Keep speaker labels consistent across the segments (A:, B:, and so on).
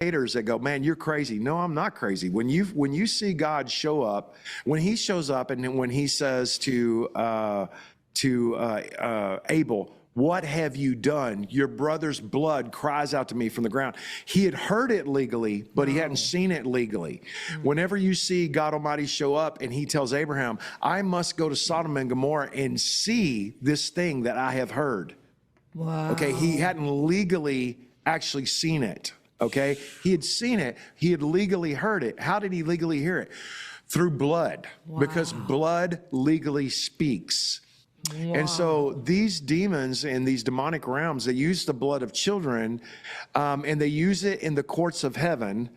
A: haters that go, man, you're crazy. No, I'm not crazy. When you see God show up, when he shows up and when he says to Abel, what have you done? Your brother's blood cries out to me from the ground. He had heard it legally, but he hadn't seen it legally. Whenever you see God Almighty show up and he tells Abraham, I must go to Sodom and Gomorrah and see this thing that I have heard.
B: Wow.
A: Okay, he hadn't legally actually seen it. Okay, he had seen it. He had legally heard it. How did he legally hear it? Through blood, because blood legally speaks. Wow. And so these demons and these demonic realms, they use the blood of children, and they use it in the courts of heaven.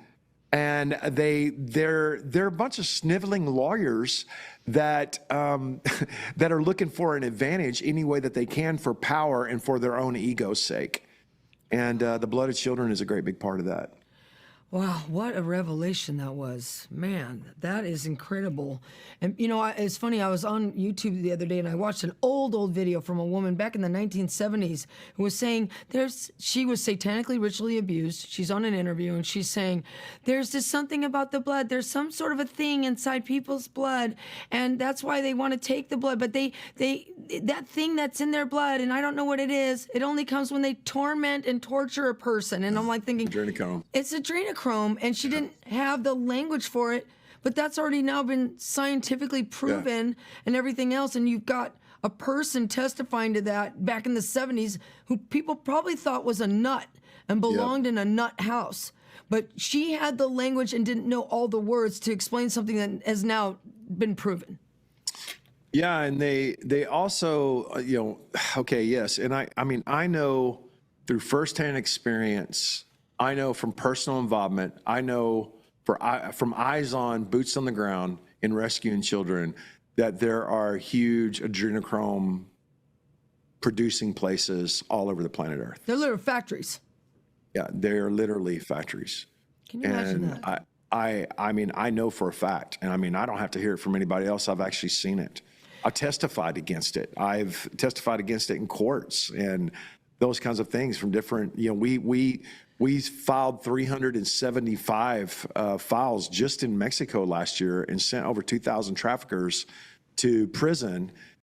A: And they're a bunch of sniveling lawyers that that are looking for an advantage any way that they can for power and for their own ego's sake. And the blood of children is a great big part of that.
B: Wow, what a revelation that was. Man, that is incredible. And, you know, it's funny, I was on YouTube the other day and I watched an old video from a woman back in the 1970s who was saying she was satanically ritually abused. She's on an interview and she's saying, there's just something about the blood. There's some sort of a thing inside people's blood, and that's why they want to take the blood. But that thing that's in their blood, and I don't know what it is, it only comes when they torment and torture a person. And I'm like thinking,
A: Adrenochrome.
B: It's adrenochrome. And she didn't have the language for it, but that's already now been scientifically proven and everything else. And you've got a person testifying to that back in the 70s who people probably thought was a nut and belonged in a nut house. But she had the language and didn't know all the words to explain something that has now been proven.
A: Yeah, and they also, you know, okay, yes. And I mean, I know through firsthand experience, I know from personal involvement, I know from eyes on, boots on the ground in rescuing children, that there are huge adrenochrome producing places all over the planet Earth.
B: They're literal factories.
A: Yeah, they're literally factories.
B: Can you imagine that?
A: I mean, I know for a fact, and I mean, I don't have to hear it from anybody else. I've actually seen it. I've testified against it. I've testified against it in courts and those kinds of things from different, you know, we filed 375 files just in Mexico last year and sent over 2,000 traffickers to prison